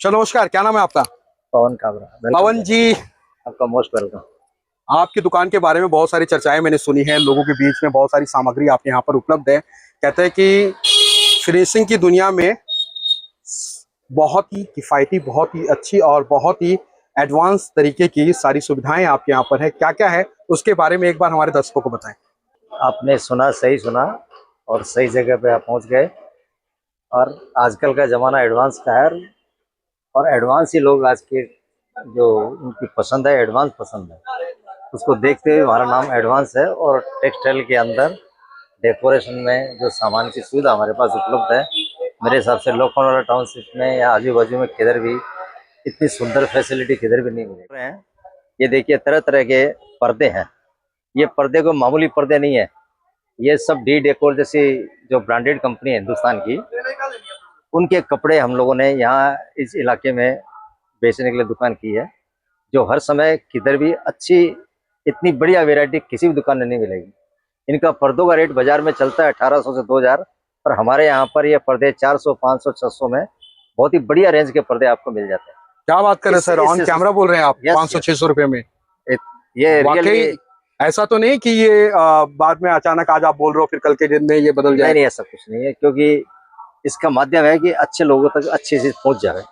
चलो नमस्कार, क्या नाम है आपका? पवन काबरा। पवन जी, आपका मोस्ट वेलकम। आपकी दुकान के बारे में बहुत सारी चर्चाएं मैंने सुनी है, लोगों के बीच में बहुत सारी सामग्री आपके यहाँ पर उपलब्ध है। कहते हैं कि फिनिशिंग की दुनिया में बहुत ही किफ़ायती, बहुत ही अच्छी और बहुत ही एडवांस तरीके की सारी सुविधाएं आपके यहाँ पर है। क्या क्या है उसके बारे में एक बार हमारे दर्शकों को बताएं। आपने सुना, सही सुना और सही जगह पे आप पहुंच गए। और आजकल का ज़माना एडवांस का है और एडवांस ही लोग आज के जो उनकी पसंद है, एडवांस पसंद है, उसको देखते हुए हमारा नाम एडवांस है। और टेक्सटाइल के अंदर डेकोरेशन में जो सामान की सुविधा हमारे पास उपलब्ध है, मेरे हिसाब से लोखंडवाला टाउनशिप में या आजू बाजू में किधर भी इतनी सुंदर फैसिलिटी किधर भी नहीं मिल रहे हैं। ये देखिए, तरह तरह के पर्दे हैं। ये पर्दे को मामूली पर्दे नहीं है, ये सब डी डेकोर जैसी जो ब्रांडेड कंपनी है हिंदुस्तान की, उनके कपड़े हम लोगों ने यहाँ इस इलाके में बेचने के लिए दुकान की है। जो हर समय किधर भी अच्छी, इतनी बढ़िया वैरायटी किसी भी दुकान में नहीं मिलेगी। इनका पर्दों का रेट बाजार में चलता है 1800 से 2000, पर हमारे यहाँ पर ये पर्दे 400, 500, 600 में बहुत ही बढ़िया रेंज के पर्दे आपको मिल जाते हैं। क्या बात कर रहे हैं सर, ऑन कैमरा बोल रहे हैं आप? 500-600 रुपए में? ये वाकई ऐसा तो नहीं कि ये बाद में अचानक आज आप बोल रहे हो फिर कल के दिन में ये बदल जाए? नहीं, ऐसा कुछ नहीं है, क्योंकि इसका माध्यम है कि अच्छे लोगों तक अच्छी चीज पहुंच जाए,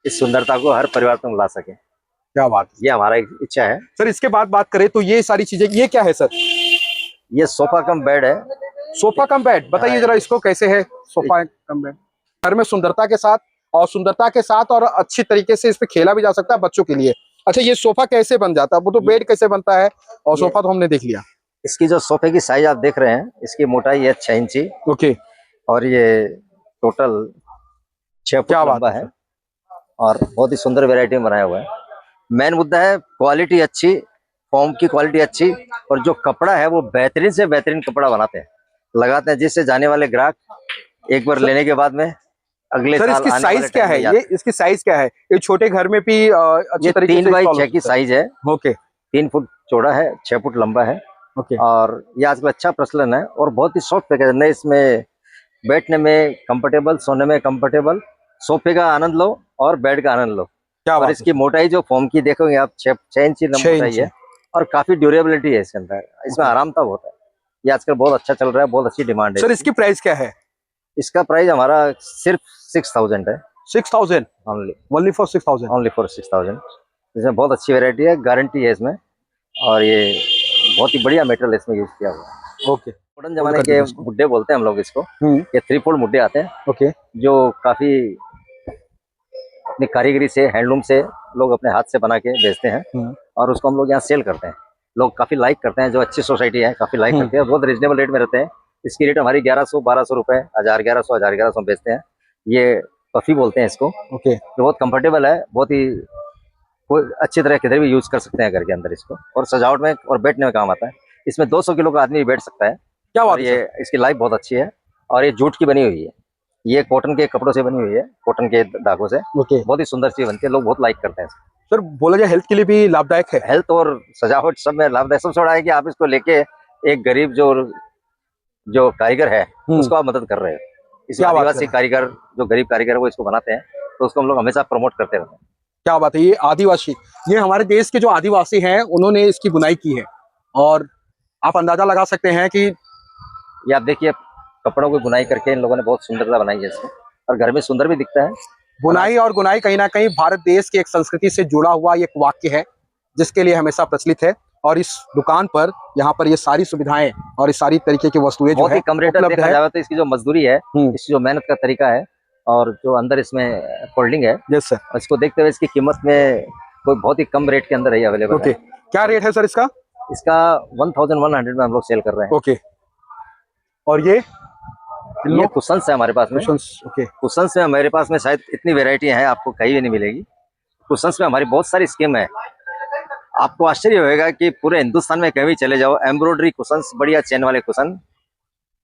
इस सुंदरता को हर परिवार तक ला सके। क्या बात है, ये हमारा एक इच्छा है। सर इसके बाद बात करें तो ये सारी चीजें, ये क्या है सर? ये सोफा कम बेड है। सोफा कम बेड, बताइए जरा इसको कैसे है सोफा कम बेड? घर में सुंदरता के साथ और अच्छी तरीके से इस पे खेला भी जा सकता है बच्चों के लिए। अच्छा, ये सोफा कैसे बन जाता है? वो तो बेड कैसे बनता है और सोफा तो हमने देख लिया। इसकी जो सोफे की साइज आप देख रहे हैं, इसकी मोटाई है 6 इंची। ओके। और ये टोटल 6 फुट लंबा है और बहुत ही सुंदर वैरायटी में बनाया हुआ है। मेन मुद्दा है क्वालिटी अच्छी, फॉर्म की क्वालिटी अच्छी, और जो कपड़ा है वो बेहतरीन से बेहतरीन कपड़ा बनाते हैं, लगाते हैं, जिससे जाने वाले ग्राहक एक बार लेने के बाद में अगले सर साल इसकी साइज क्या है? ये इसकी साइज क्या है? ये छोटे घर में भी अच्छी तरीके से 3x6 की साइज है। ओके। 3 फुट चौड़ा है, 6 फुट लंबा है। ओके। और ये आजकल अच्छा प्रचलन है और बहुत ही सॉफ्ट पैकेज है। इसमें बैठने में कंफर्टेबल, सोने में कंफर्टेबल, सोफे का आनंद लो और बेड का आनंद लो। क्या और इसकी मोटाई जो फॉर्म की देखोगे आप, 6 इंची मोटाई है और काफी ड्यूरेबिलिटी है इसके अंदर। इसमें आराम था बहुत है। ये आजकल बहुत अच्छा चल रहा है, बहुत अच्छी डिमांड है। सर इसकी प्राइस क्या है? इसका प्राइस हमारा सिर्फ 6000 है। 6000 ओनली फॉर 6000? Only for 6000। इसमें बहुत अच्छी वेरायटी है, गारंटी है इसमें, और ये बहुत ही बढ़िया मटेरियल इसमें यूज किया हुआ है। ओके। मॉडर्न जमाने के मुड्डे बोलते हैं हम लोग इसको। ये 3 फोल्ड मुड्डे आते हैं। ओके। जो काफी अपनी कारीगरी से, हैंडलूम से लोग अपने हाथ से बना के बेचते हैं और उसको हम लोग यहाँ सेल करते हैं। लोग काफी लाइक करते हैं, जो अच्छी सोसाइटी है काफी लाइक करते हैं। बहुत रीजनेबल रेट में रहते हैं। इसकी रेट हमारी 1100-1200 रुपए, 1100 बेचते हैं। ये पफी बोलते हैं इसको। ओके। जो बहुत कंफर्टेबल है, बहुत ही कोई अच्छी तरह किधर भी यूज कर सकते हैं घर के अंदर इसको, और सजावट में और बैठने में काम आता है। इसमें 200 किलो का आदमी बैठ सकता है। क्या बात है? ये इसकी लाइफ बहुत अच्छी है और ये जूट की बनी हुई है। ये कॉटन के कपड़ों से बनी हुई है, कॉटन के धागों से। ओके। बहुत ही सुंदर चीज बनती है, लोग बहुत लाइक करते हैं। सर बोला जाए हेल्थ के लिए भी लाभदायक है? हेल्थ और सजावट सब में लाभदायक। सबसे बड़ा है कि आप इसको लेके एक गरीब जो कारीगर है उसको आप मदद कर रहे हो। इस आदिवासी कारीगर, जो गरीब कारीगर है, वो इसको बनाते हैं, तो उसको हम लोग हमेशा प्रमोट करते रहते हैं। क्या बात है, ये आदिवासी, ये हमारे देश के जो आदिवासी हैं उन्होंने इसकी बुनाई की है, और आप अंदाजा लगा सकते हैं कि ये आप देखिए, कपड़ों की बुनाई करके इन लोगों ने बहुत सुंदरता बनाई है इसमें, और घर में सुंदर भी दिखता है। बुनाई और गुनाई कहीं ना कहीं भारत देश की एक संस्कृति से जुड़ा हुआ एक वाक्य है, जिसके लिए हमेशा प्रचलित है। और इस दुकान पर, यहाँ पर ये सारी सुविधाएं और इस सारी तरीके की वस्तुएं जो है कम रेट में देखा जाए तो इसकी जो मजदूरी है, इसकी जो मेहनत का तरीका है, और जो अंदर इसमें फोल्डिंग है, यस सर, इसको देखते हुए इसकी कीमत में कोई बहुत ही कम रेट के अंदर है अवेलेबल। ओके। क्या रेट है सर इसका? इसका 1100 में हम लोग सेल कर रहे हैं। ओके। और ये कुशन्स है हमारे पास में। ओके। कुशन्स में हमारे पास में शायद इतनी वेरायटी है, आपको कहीं भी नहीं मिलेगी। कुशन्स में हमारी बहुत सारी स्कीम है। आपको आश्चर्य होगा कि पूरे हिंदुस्तान में कहीं भी चले जाओ, एम्ब्रॉयडरी कुशन्स, बढ़िया चेन वाले कुशन,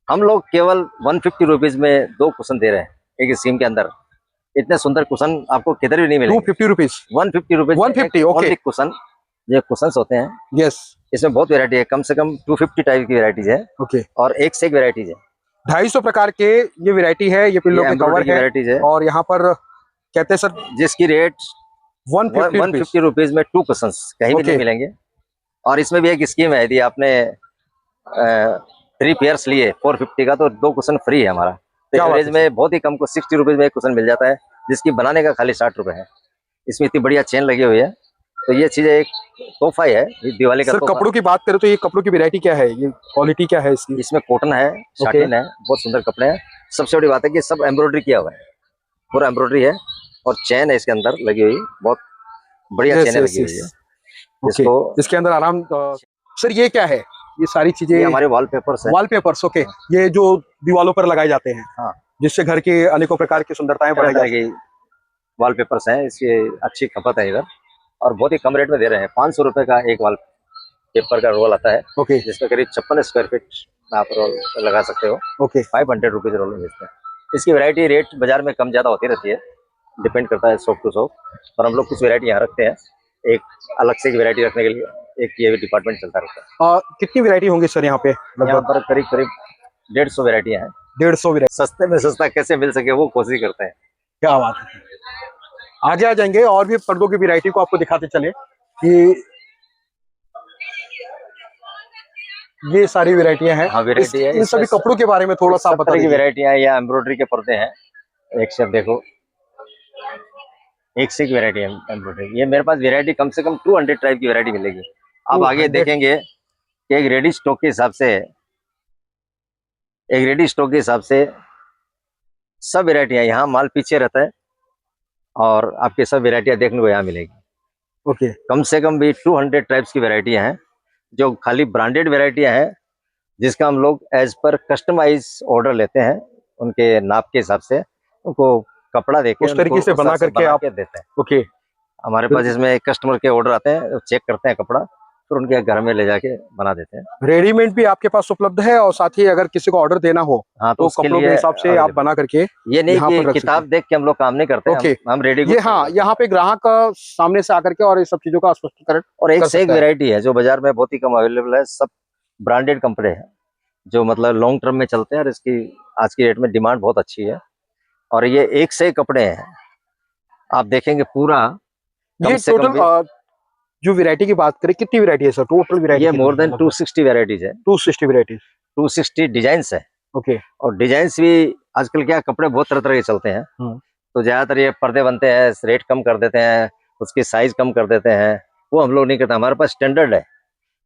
हम लोग केवल 150 रुपीज में 2 कुशन दे रहे हैं एक स्कीम के अंदर। इतने सुंदर कुशन आपको किधर भी नहीं मिलेंगे। 250 रुपीज? 150 रुपीज। 150, ओके। कुशन, ये कुशन्स होते हैं। यस। इसमें बहुत वेरायटी है, कम से कम 250 टाइप की वेराइटीज है। ओके। और एक से एक वेराइटीज है। 250 प्रकार के ये वेरायटी है, ये पिल्लों के कवर है। और यहाँ पर कहते हैं सर जिसकी रेट 150 रुपीज। 150 रुपीज में 2 कुशंस कहीं भी Okay. नहीं मिलेंगे। और इसमें भी एक स्कीम है, यदि आपने 3 पेयर्स लिए 450 का तो 2 कुशन फ्री है हमारा। तो क्या बात एवरेज है में बहुत ही कम को 60 रुपीज में एक कुशन मिल जाता है, जिसकी बनाने का खाली 60 रुपए है। इसमें इतनी बढ़िया चेन लगी हुई है, तो ये चीज एक तोहफा ही है, ये दिवाली का सर। तोहफा। कपड़ों की बात करें तो ये कपड़ों की वैरायटी क्या है, ये क्वालिटी क्या है इसकी? इसमें कॉटन है, शाटिन है, बहुत सुंदर कपड़े हैं। सबसे बड़ी बात है कि सब एम्ब्रॉयडरी किया हुआ है, पूरा एम्ब्रॉयडरी है, और चेन है इसके अंदर लगी हुई, बहुत बढ़िया यस चेनें यस लगी हुई है। यस। ओके, जिसको इसके अंदर आराम सर ये क्या है, ये सारी ये चीजें हमारे वॉलपेपर्स है। वॉलपेपर्स। ओके, ये जो दीवारों पर लगाए जाते हैं, हाँ, जिससे घर के अनेकों प्रकार की सुंदरताएं तरह बढ़ाई तरह जाती की वॉलपेपर्स हैं, इसकी अच्छी खपत है इधर, और बहुत ही कम रेट में दे रहे हैं। 500 रुपए का एक वॉल पेपर का रोल आता है, है। ओके जिसमें करीब 56 स्क्वायर फीट आप रोल लगा सकते हो। ओके 500 रुपीज रोल में बेचते हैं। इसकी वैरायटी रेट बाजार में कम ज्यादा होती रहती है, डिपेंड करता है शॉप टू शॉप। और हम लोग कुछ वैरायटी यहाँ रखते हैं, एक अलग से वैरायटी रखने के लिए एक ये डिपार्टमेंट चलता रहता है। कितनी वैरायटी होंगी सर यहाँ पे? यहाँ लगभग पर करीब करीब 150 वैरायटियाँ हैं। 150 वैरायटी। सस्ते में सस्ता कैसे मिल सके वो कोशिश करते हैं। क्या बात है। आगे आ जाएंगे और भी पर्दों की वैरायटी को आपको दिखाते चले कि ये सारी वैरायटियां हैं। हाँ, वैरायटी है। इन सभी कपड़ों के बारे में थोड़ा सा आप सब बता तरह की दीजिए। वैरायटियाँ या एम्ब्रॉयडरी के पर्दे हैं, एक से देखो, एक से एक वैरायटी है एम्ब्रॉयडरी। ये मेरे पास वैरायटी कम से कम 200 टाइप की वैरायटी मिलेगी। अब आगे 200 देखेंगे कि एक रेडी स्टॉक के हिसाब से, सब वैरायटियाँ यहाँ माल पीछे रहता है, और आपके सब वैरायटियाँ देखने को यहाँ मिलेगी। ओके कम से कम भी 200 टाइप्स की वैरायटियाँ हैं, जो खाली ब्रांडेड वैरायटियाँ हैं, जिसका हम लोग एज पर कस्टमाइज ऑर्डर लेते हैं, उनके नाप के हिसाब से उनको कपड़ा देके उस तरीके से बना करके आप देते हैं। ओके। हमारे पास इसमें कस्टमर के ऑर्डर आते हैं, चेक करते हैं कपड़ा, फिर उनके घर में ले जाके बना देते हैं। रेडीमेड भी आपके पास उपलब्ध है, और साथ ही अगर किसी को ऑर्डर देना हो हाँ, तो उसके कपड़ों के लिए हिसाब से आप बना करके ये नहीं यहाँ पर कि रख किताब देख के हम लोग काम नहीं करते। ओके। हम रेडी ये हाँ, यहाँ पे ग्राहक सामने से आकर के और ये सब चीजों का स्पष्टीकरण और एक कर से एक सकता है। वैरायटी है जो बाजार में बहुत ही कम अवेलेबल है। सब ब्रांडेड कपड़े हैं, जो मतलब लॉन्ग टर्म में चलते हैं, और इसकी आज की डेट में डिमांड बहुत अच्छी है। और ये एक से एक कपड़े हैं, आप देखेंगे पूरा ये कम से कम टोटल जो वैरायटी की बात करें, कितनी वैरायटी है सर? टोटल वैरायटी ये मोर देन 260 वैरायटीज है, 260 वैरायटी। 260 डिजाइन्स है। ओके और डिजाइन्स भी आजकल क्या, कपड़े बहुत तरह तरह के चलते हैं, तो ज्यादातर ये पर्दे बनते हैं, रेट कम कर देते हैं, उसकी साइज कम कर देते हैं, वो हम लोग नहीं करते। हमारे पास स्टैंडर्ड है,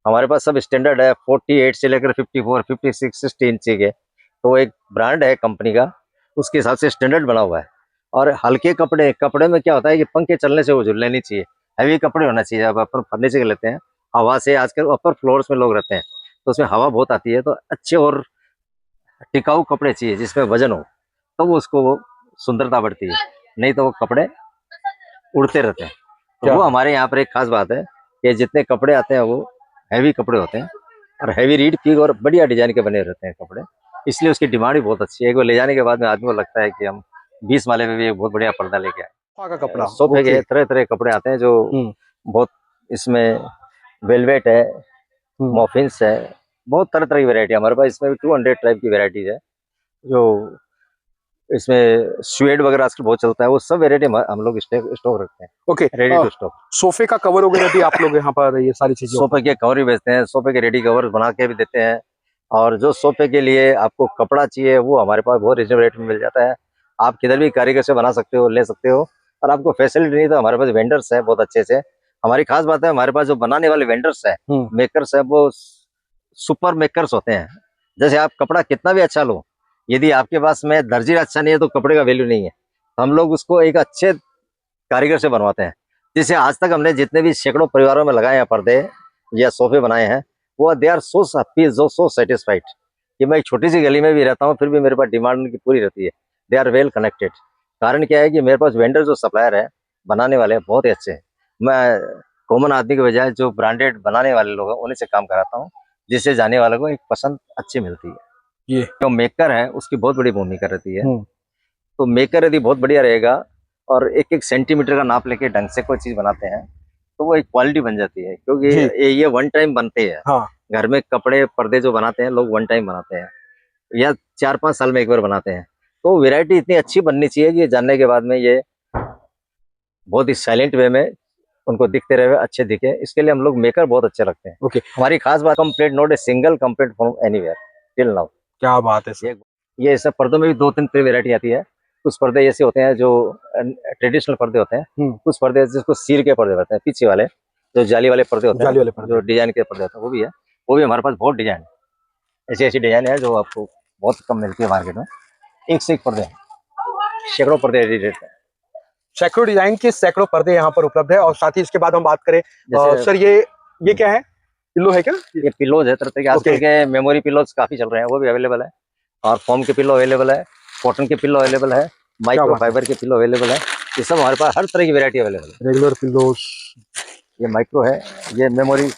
हमारे पास सब स्टैंडर्ड है, 48 से लेकर 54, 56, 60 इंच के। तो एक ब्रांड है कंपनी का, उसके हिसाब से स्टैंडर्ड बना हुआ है। और हल्के कपड़े में क्या होता है कि पंखे चलने से वो झुलने नहीं चाहिए, हैवी कपड़े होना चाहिए। अब अपन फर्नीचर के लेते हैं, हवा से, आजकल अपर फ्लोर्स में लोग रहते हैं, तो उसमें हवा बहुत आती है, तो अच्छे और टिकाऊ कपड़े चाहिए जिसमें वजन हो, तो वो उसको वो सुंदरता बढ़ती है, नहीं तो वो कपड़े उड़ते रहते हैं। तो वो हमारे यहाँ पर एक खास बात है कि जितने कपड़े आते हैं वो हैवी कपड़े होते हैं, और हैवी रीड की और बढ़िया डिजाइन के बने रहते हैं कपड़े, इसलिए उसकी डिमांड भी बहुत अच्छी है। एक बार ले जाने के बाद में आदमी को लगता है कि हम 20 माले में भी एक बहुत बढ़िया पर्दा लेके आए। का कपड़ा सोफे के तरह तरह के कपड़े आते हैं, जो बहुत, इसमें वेलवेट है, मॉफिन्स है, बहुत तरह तरह की वैरायटी है हमारे पास। इसमें भी 200 टाइप की वैरायटीज है, जो इसमें स्वेड वगैरह आजकल बहुत चलता है, वो सब वैरायटी हम लोग स्टॉक रखते हैं। Okay, ready to stock. सोफे का कवर वगैरह भी आप लोग यहाँ पर ये सारी चीजें? सोफे के कवर भी बेचते हैं, सोफे के रेडी कवर बना के भी देते हैं। और जो सोफे के लिए आपको कपड़ा चाहिए वो हमारे पास बहुत रिजनेबल रेट में मिल जाता है। आप किधर भी कारीगर से बना सकते हो, ले सकते हो। और आपको फैसिलिटी नहीं तो हमारे पास वेंडर्स है बहुत अच्छे से। हमारी खास बात है, हमारे पास जो बनाने वाले वेंडर्स है, मेकर्स है, वो सुपर मेकर्स होते हैं। जैसे आप कपड़ा कितना भी अच्छा लो, यदि आपके पास में दर्जी अच्छा नहीं है तो कपड़े का वैल्यू नहीं है। हम लोग उसको एक अच्छे कारीगर से बनवाते हैं। जैसे आज तक हमने जितने भी सैकड़ों परिवारों में लगाए हैं पर्दे या सोफे बनाए हैं, वो they are so happy, so satisfied कि मैं एक छोटी सी गली में भी रहता हूँ, फिर भी मेरे पास डिमांड उनकी पूरी रहती है। They are well connected. कारण क्या है कि मेरे पास वेंडर जो सप्लायर है, बनाने वाले बहुत ही अच्छे हैं। मैं कॉमन आदमी के बजाय जो ब्रांडेड बनाने वाले लोग हैं उन्हीं से काम कराता हूँ, जिससे जाने वालों को एक पसंद अच्छी मिलती है। ये जो मेकर है उसकी बहुत बड़ी भूमिका रहती है। तो मेकर यदि बहुत बढ़िया रहेगा और एक एक सेंटीमीटर का नाप लेके ढंग से कोई चीज बनाते हैं, तो वो एक क्वालिटी बन जाती है। क्योंकि ये वन टाइम बनते हैं। हाँ। घर में कपड़े पर्दे जो बनाते हैं लोग वन टाइम बनाते हैं, या 4-5 साल में एक बार बनाते हैं। तो वैरायटी इतनी अच्छी बननी चाहिए कि जानने के बाद में ये बहुत ही साइलेंट वे में उनको दिखते रहे, अच्छे दिखे, इसके लिए हम लोग मेकर बहुत अच्छे रखते हैं। ओके, हमारी खास बात, complete not a single complete from anywhere till now. क्या बात है सर। ये सब पर्दों में भी 2-3 वैरायटी आती है। कुछ पर्दे ऐसे होते हैं जो ट्रेडिशनल पर्दे होते हैं, कुछ पर्दे जिसको सील के पर्दे होते हैं, पीछे वाले जो जाली वाले पर्दे होते जाली हैं, वाले पर्दे। जो डिजाइन के पर्दे होते हैं, वो भी है। वो भी हमारे पास बहुत डिजाइन है, ऐसी ऐसी डिजाइन है जो आपको बहुत कम मिलती है मार्केट में। एक से एक पर्दे हैं, सैकड़ों पर्दे रेट है। सैकड़ों डिजाइन के सैकड़ों पर्दे यहाँ पर उपलब्ध है। और साथ ही इसके बाद हम बात करें जैसे सर, ये क्या है, पिल्लो है क्या? ये पिलोज है, तरह तरह के आजकल के मेमोरी पिलोज काफी चल रहे हैं, वो भी अवेलेबल है। और फोम के पिलो अवेलेबल है, कॉटन के पिलो अवेलेबल है, माइक्रो फाइबर के पिलो अवेलेबल है। ये सब हमारे पास हर तरह की वैरायटी अवेलेबल है। रेगुलर पिल्लोज, ये माइक्रो है, ये मेमोरी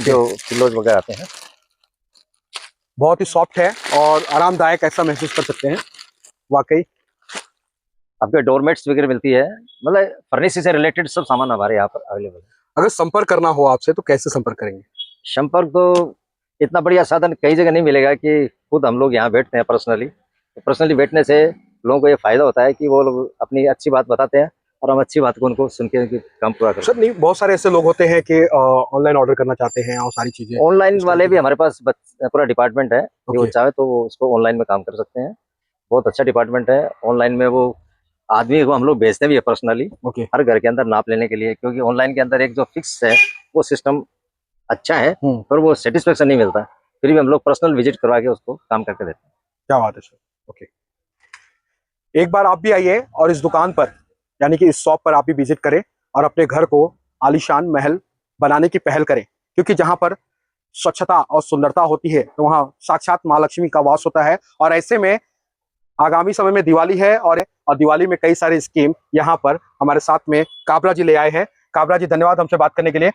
जो पिलोज वगैरह आते हैं। बहुत ही सॉफ्ट है और आरामदायक, ऐसा महसूस कर सकते हैं वाकई। आपके डोरमेट्स वगैरह मिलती है, मतलब फर्निचर से रिलेटेड सब सामान हमारे यहाँ पर अवेलेबल है। अगर संपर्क करना हो आपसे तो कैसे संपर्क करेंगे? संपर्क तो इतना बढ़िया साधन कई जगह नहीं मिलेगा कि खुद हम लोग यहाँ बैठते हैं पर्सनली। तो पर्सनली बैठने से लोगों को ये फायदा होता है कि वो लोग अपनी अच्छी बात बताते हैं और हम अच्छी बात को उनको सुन के काम पूरा करते सर नहीं, बहुत सारे ऐसे लोग होते हैं कि ऑनलाइन ऑर्डर करना चाहते हैं और सारी चीजें। हैं। ऑनलाइन वाले भी हमारे पास पूरा डिपार्टमेंट है, वो चाहे तो वो उसको ऑनलाइन में काम कर सकते हैं। बहुत अच्छा डिपार्टमेंट है। ऑनलाइन में वो आदमी को हम लोग भेजते भी है पर्सनली, हर घर के अंदर नाप लेने के लिए, क्योंकि ऑनलाइन के अंदर एक जो फिक्स है वो सिस्टम अच्छा है, पर वो सेटिस्फेक्शन नहीं मिलता। फिर भी हम लोग पर्सनल विजिट करवा के उसको काम करके देते हैं। क्या बात है सर। ओके, एक बार आप भी आइए और इस दुकान पर, यानी कि इस शॉप पर आप भी विजिट करें और अपने घर को आलीशान महल बनाने की पहल करें। क्योंकि जहां पर स्वच्छता और सुंदरता होती है तो वहां साक्षात माँ लक्ष्मी का वास होता है। और ऐसे में आगामी समय में दिवाली है और दिवाली में कई सारे स्कीम यहाँ पर हमारे साथ में काबरा जी ले आए हैं। काबरा जी, धन्यवाद हमसे बात करने के लिए।